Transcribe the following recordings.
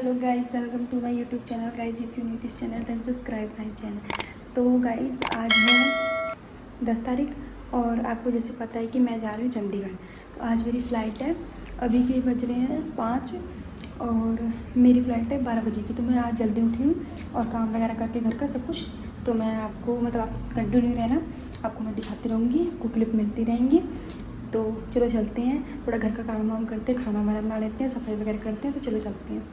Hello guys, welcome to my YouTube channel. Guys, if you new this channel then subscribe my channel. तो guys, आज है 10 तारीख और आपको जैसे पता है कि मैं जा रही हूँ चंडीगढ़। तो आज मेरी फ़्लाइट है। अभी के बज रहे हैं 5 और मेरी फ़्लाइट है 12 बजे की। तो मैं आज जल्दी उठी हूँ और काम वगैरह करके घर का सब कुछ। तो मैं आपको आप कंटिन्यू रहना, आपको मैं दिखाती रहूँगी, आपको क्लिप मिलती रहेंगी। तो चलो चलते हैं, थोड़ा घर का काम वाम करते हैं, खाना वाना बना लेते हैं, सफाई वगैरह करते हैं। तो चलो चलते हैं।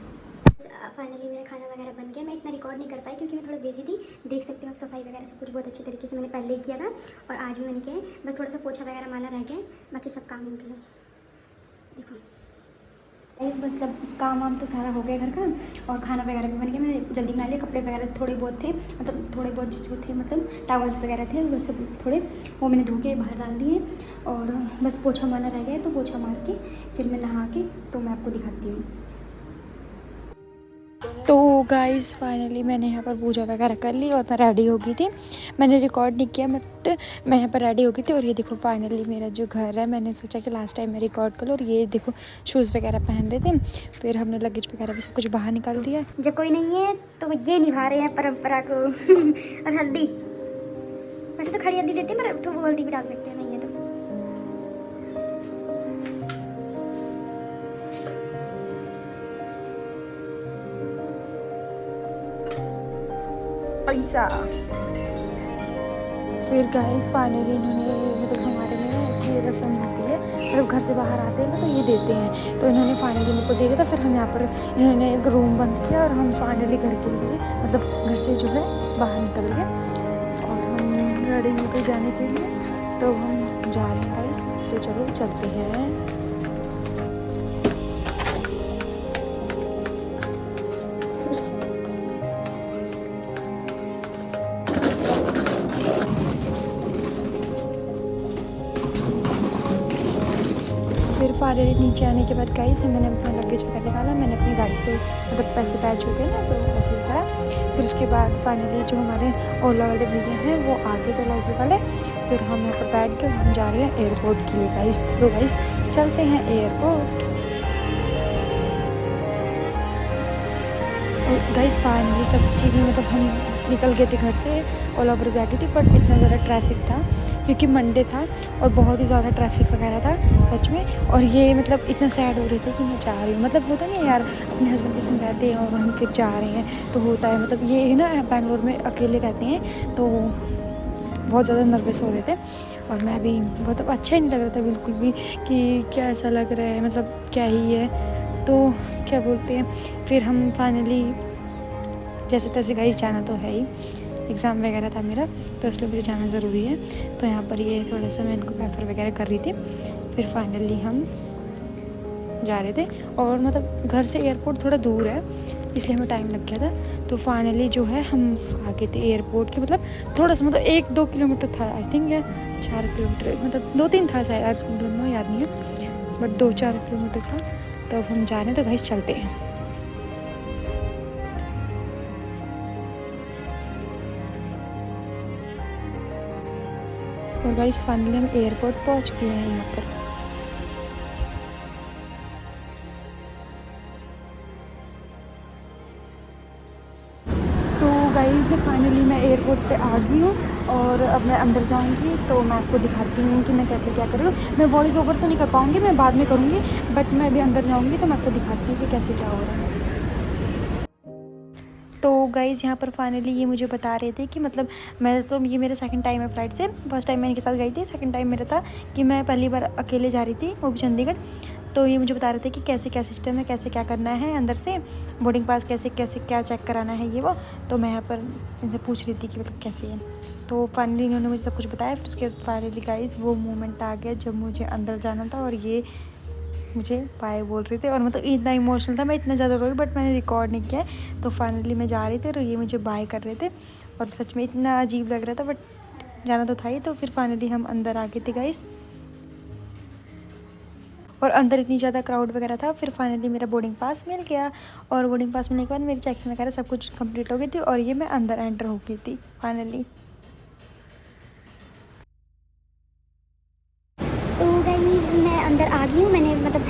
फाइनली मेरा खाना वगैरह बन गया। मैं इतना रिकॉर्ड नहीं कर पाई क्योंकि मैं थोड़ा बिजी थी। देख सकते हो आप, सफाई वगैरह सब कुछ बहुत अच्छे तरीके से मैंने पहले ही किया था और आज भी मैंने किया है। बस थोड़ा सा पोछा वगैरह मारना रह गया, बाकी सब काम हो गया। देखो मतलब काम वाम तो सारा हो गया घर का, और खाना वगैरह भी बन गया। मैंने जल्दी बना लिया। कपड़े वगैरह थोड़े बहुत थे, मतलब थोड़े बहुत जो थे, मतलब टावल्स वगैरह थे वो सब थोड़े, वो मैंने धो के बाहर डाल दिए और बस पोछा मारना रह गया। तो पोछा मार के फिर मैं नहा के तो मैं आपको दिखाती हूँ। तो गाइस, फाइनली मैंने यहाँ पर पूजा वगैरह कर ली और मैं रेडी हो गई थी। मैंने रिकॉर्ड नहीं किया बट मैं यहाँ पर रेडी हो गई थी। और ये देखो फाइनली मेरा जो घर है, मैंने सोचा कि लास्ट टाइम मैं रिकॉर्ड कर लूँ। और ये देखो शूज़ वगैरह पहन रहे थे, फिर हमने लगेज वगैरह भी सब कुछ बाहर निकाल दिया। जब कोई नहीं है तो ये निभा रहे हैं परंपरा को। और हल्दी, वैसे तो खड़ी हल्दी देते हैं पर तो वो हल्दी भी डाल सकते हैं, नहीं है तो। पैसा फिर गाइस फाइनली इन्होंने, मतलब हमारे में ये रस्म होती है, मतलब घर से बाहर आते हैं ना तो ये देते हैं। तो इन्होंने फाइनली मेरे को दे दिया था। फिर हम यहाँ पर इन्होंने एक रूम बंद किया और हम फाइनली घर के लिए, मतलब घर से जो है बाहर निकल गए और हम रेडी होकर जाने के लिए। तो हम जा रहे हैं गाइस, तो चलो चलते हैं। फिर फाइनली नीचे आने के बाद गाइस मैंने अपना लगेज वगैरह निकाला। मैंने अपनी गाड़ी के मतलब पैसे बैच होते हैं ना, तो पैसे निकाला। फिर उसके बाद फाइनली जो हमारे ओला वाले भैया हैं वो आ गए, तो ओला वाले। फिर हम यहाँ पर बैठ के हम जा रहे हैं एयरपोर्ट के लिए गाइस। तो गाइस चलते हैं एयरपोर्ट। और गाइस फाइनली सच्ची में मतलब हम निकल गए थे घर से, ओला उबर भी आ गई थी। बट इतना ज़्यादा ट्रैफिक था क्योंकि मंडे था और बहुत ही ज़्यादा ट्रैफिक वगैरह था सच में। और ये मतलब इतना सैड हो रहे थे कि मैं जा रही हूँ, मतलब होता नहीं यार, अपने हस्बैंड के संग रहते हैं और हम फिर जा रहे हैं तो होता है। मतलब ये है ना, बैंगलोर में अकेले रहते हैं तो बहुत ज़्यादा नर्वस हो रहे थे। और मैं भी बहुत अच्छा ही नहीं लग रहा था बिल्कुल भी कि क्या ऐसा लग रहा है, मतलब क्या ही है। तो क्या बोलते हैं, फिर हम फाइनली जैसे तैसे गाइस जाना तो है ही, एग्ज़ाम वगैरह था मेरा तो इसलिए मुझे जाना ज़रूरी है। तो यहाँ पर ये थोड़ा सा मैं इनको प्रेफर वगैरह कर रही थी। फिर फाइनली हम जा रहे थे और मतलब घर से एयरपोर्ट थोड़ा दूर है इसलिए हमें टाइम लग गया था। तो फाइनली जो है हम आ गए थे एयरपोर्ट के, मतलब थोड़ा सा, मतलब 1-2 किलोमीटर था आई थिंक, या 4 किलोमीटर, मतलब 2-3 था शायद, दोनों याद नहीं है, बट 2-4 किलोमीटर था। तो अब हम जा रहे हैं, तो गाइस चलते हैं। और गाइस फाइनली हम एयरपोर्ट पहुंच गए हैं यहाँ पर। तो गाइस फाइनली मैं एयरपोर्ट पे आ गई हूँ और अब मैं अंदर जाऊँगी तो मैं आपको दिखाती हूँ कि मैं कैसे क्या कर रही हूँ। मैं वॉइस ओवर तो नहीं कर पाऊँगी, मैं बाद में करूँगी, बट मैं अभी अंदर जाऊँगी तो मैं आपको दिखाती हूँ कि कैसे क्या हो रहा है। तो गाइज़ यहाँ पर फाइनली ये मुझे बता रहे थे कि मतलब मैं तो, ये मेरा सेकंड टाइम है फ़्लाइट से। फर्स्ट टाइम मैं इनके साथ गई थी, सेकंड टाइम मेरा था कि मैं पहली बार अकेले जा रही थी, वो भी चंडीगढ़। तो ये मुझे बता रहे थे कि कैसे क्या सिस्टम है, कैसे क्या करना है अंदर से, बोर्डिंग पास कैसे कैसे क्या चेक कराना है ये वो। तो मैं यहाँ पर इनसे पूछ रही थी कि मतलब कैसे है। तो फाइनली इन्होंने मुझे सब कुछ बताया। फिर उसके बाद फाइनली गाइज़ वो मोमेंट आ गया जब मुझे अंदर जाना था और ये मुझे बाय बोल रहे थे। और मतलब इतना इमोशनल था, मैं इतना ज़्यादा रोई बट मैंने रिकॉर्ड नहीं किया है। तो फाइनली मैं जा रही थी और ये मुझे बाय कर रहे थे और सच में इतना अजीब लग रहा था, बट जाना तो था ही। तो फिर फाइनली हम अंदर आ गए थे गाइस, और अंदर इतनी ज़्यादा क्राउड वगैरह था। फिर फाइनली मेरा बोर्डिंग पास मिल गया और बोर्डिंग पास मिलने के बाद मेरी चेकिंग वगैरह सब कुछ कंप्लीट हो गई थी और ये मैं अंदर एंटर हो गई थी फाइनली। तो गाइज मैं अंदर आ गई हूँ। मैंने मतलब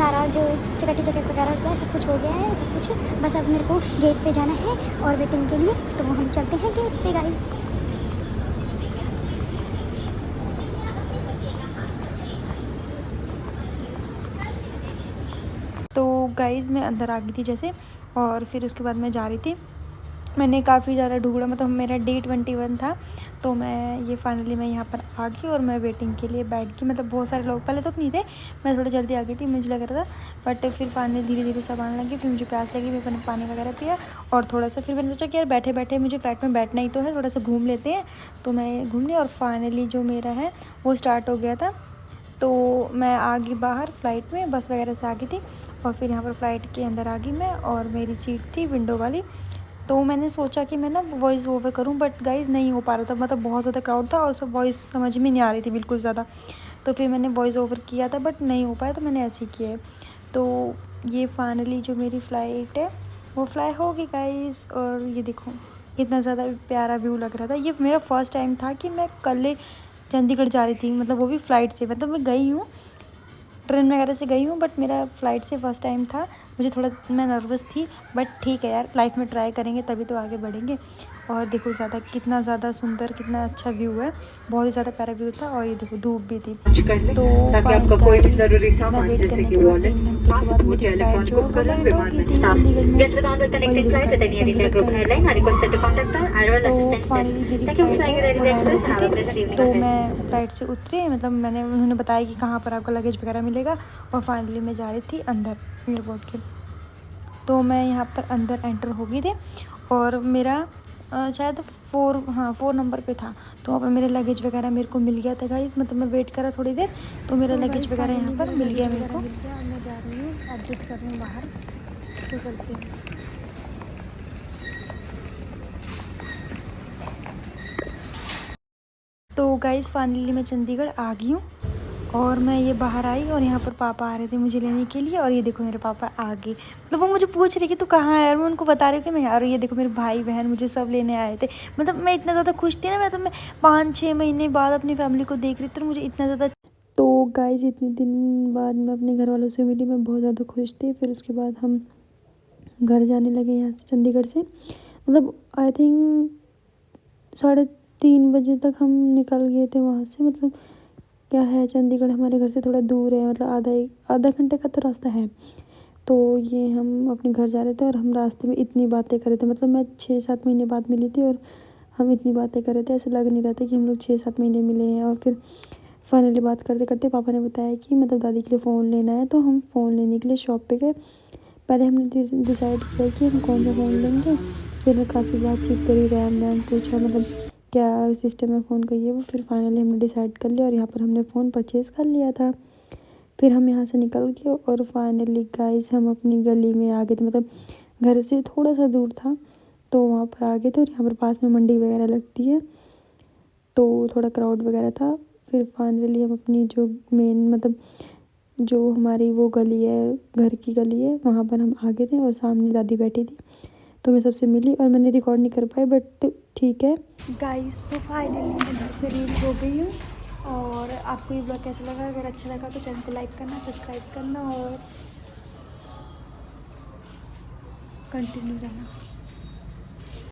सारा जो टिकट वगैरह होता है सब कुछ हो गया है, सब कुछ। बस अब मेरे को गेट पे जाना है और वेटिंग के लिए, तो हम चलते हैं गेट पे गाइस। तो गाइज़ मैं अंदर आ गई थी जैसे, और फिर उसके बाद मैं जा रही थी। मैंने काफ़ी ज़्यादा ढूंढा, मतलब मेरा डे 21 था, तो मैं ये फाइनली मैं यहाँ पर आ गई और मैं वेटिंग के लिए बैठ गई। मतलब बहुत सारे लोग पहले तो नहीं थे, मैं थोड़ा जल्दी आ गई थी, मुझे लग रहा था, बट फिर फाइनली धीरे धीरे सब आने लगी। फिर मुझे प्यास लगी, फिर मैंने पानी वगैरह पिया और थोड़ा सा फिर मैंने सोचा कि यार बैठे बैठे मुझे फ्लाइट में बैठना ही तो है, थोड़ा सा घूम लेते हैं। तो मैं घूम ली और फाइनली जो मेरा है वो स्टार्ट हो गया था। तो मैं आ गई बाहर फ़्लाइट में, बस वगैरह से आ गई थी, और फिर यहाँ पर फ़्लाइट के अंदर आ गई मैं, और मेरी सीट थी विंडो वाली। तो मैंने सोचा कि मैं ना वॉइस ओवर करूं, बट गाइज़ नहीं हो पा रहा था, मतलब बहुत ज़्यादा क्राउड था और सब वॉइस समझ में नहीं आ रही थी बिल्कुल ज़्यादा। तो फिर मैंने वॉइस ओवर किया था बट नहीं हो पाया, तो मैंने ऐसे ही किया है। तो ये फाइनली जो मेरी फ़्लाइट है वो फ्लाई हो गई गाइज़। और ये देखो कितना ज़्यादा प्यारा व्यू लग रहा था। ये मेरा फ़र्स्ट टाइम था कि मैं कल चंडीगढ़ जा रही थी, मतलब वो भी फ़्लाइट से। मतलब मैं गई हूँ ट्रेन वगैरह से गई हूँ, बट मेरा फ़्लाइट से फ़र्स्ट टाइम था। मुझे थोड़ा, मैं नर्वस थी, बट ठीक है यार, लाइफ में ट्राई करेंगे तभी तो आगे बढ़ेंगे। और देखो कितना ज़्यादा सुंदर, कितना अच्छा व्यू है, बहुत ही ज़्यादा प्यारा व्यू था। और ये देखो धूप भी थी। तो ताकि आपका कोई भी जरूरी सामान जैसे कि वॉलेट, पासपोर्ट या इलेक्ट्रॉनिक उपकरण विमान में staff Guests with onward connecting flight with any Air India group airline are requested to contact the Aerial तो Assistance फाइनली Desk. मेरी Thank you for flight flying है Air वो India लैंड हो Express and गई have a pleasant थी। evening तो ahead. मैं flight से उतरी, मतलब मैंने उन्होंने बताया कि कहाँ पर आपका लगेज वगैरह मिलेगा, और फाइनली मैं जा रही थी अंदर एयरपोर्ट के। तो मैं यहाँ पर अंदर एंटर हो गई थी, और मेरा शायद 4 नंबर पे था। तो वहाँ पर मेरे लगेज वगैरह मेरे को मिल गया था गाइस, मतलब मैं वेट करा थोड़ी देर, तो मेरा लगेज वगैरह यहाँ पर मिल गया मेरे को। मैं जा रही हूँ, एग्जिट कर रही हूँ बाहर, तो चलते हैं। तो गाइस फाइनली मैं चंडीगढ़ आ गई हूँ, और मैं ये बाहर आई, और यहाँ पर पापा आ रहे थे मुझे लेने के लिए। और ये देखो मेरे पापा आ गए, मतलब वो मुझे पूछ रहे कि तू कहाँ है, और मैं उनको बता रही हूँ कि मैं यहाँ। और ये देखो मेरे भाई बहन मुझे सब लेने आए थे। मतलब मैं इतना ज़्यादा खुश थी ना, मैं 5-6 महीने बाद अपनी फैमिली को देख रही थी, तो मुझे इतना ज़्यादा। तो गाइस इतने दिन बाद मैं अपने घर वालों से मिली, मैं बहुत ज़्यादा खुश थी। फिर उसके बाद हम घर जाने लगे यहाँ से, चंडीगढ़ से। मतलब आई थिंक 3:30 बजे तक हम निकल गए थे वहाँ से। मतलब क्या है, चंडीगढ़ हमारे घर से थोड़ा दूर है, मतलब आधा घंटे का तो रास्ता है। तो ये हम अपने घर जा रहे थे, और हम रास्ते में इतनी बातें कर रहे थे। मतलब मैं 6-7 महीने बाद मिली थी, और हम इतनी बातें कर रहे थे, ऐसे लग नहीं रहा था कि हम लोग 6-7 महीने मिले हैं। और फिर फाइनली बात करते करते पापा ने बताया कि मतलब दादी के लिए फ़ोन लेना है, तो हम फ़ोन लेने के लिए शॉप पे गए। पहले हमने डिसाइड किया कि हम कौन सा फ़ोन लेंगे। फिर काफ़ी बातचीत करी, रैम वैम पूछा, मतलब क्या सिस्टम है फ़ोन का, ये वो। फिर फाइनली हमने डिसाइड कर लिया, और यहाँ पर हमने फ़ोन परचेज़ कर लिया था। फिर हम यहाँ से निकल गए, और फाइनली गाइस हम अपनी गली में आ गए थे। मतलब घर से थोड़ा सा दूर था, तो वहाँ पर आ गए थे। और यहाँ पर पास में मंडी वगैरह लगती है, तो थोड़ा क्राउड वगैरह था। फिर फाइनली हम अपनी जो मेन, मतलब जो हमारी वो गली है, घर की गली है, वहाँ पर हम आ गए थे, और सामने दादी बैठी थी, तो मैं सबसे मिली। और मैंने रिकॉर्ड नहीं कर पाई, बट ठीक है गाइस। तो फाइनली मैं घर पे रीच हो गई हूँ। और आपको ये ब्लॉग कैसा लगा? अगर अच्छा लगा तो चैनल को लाइक करना, सब्सक्राइब करना, और कंटिन्यू रहना।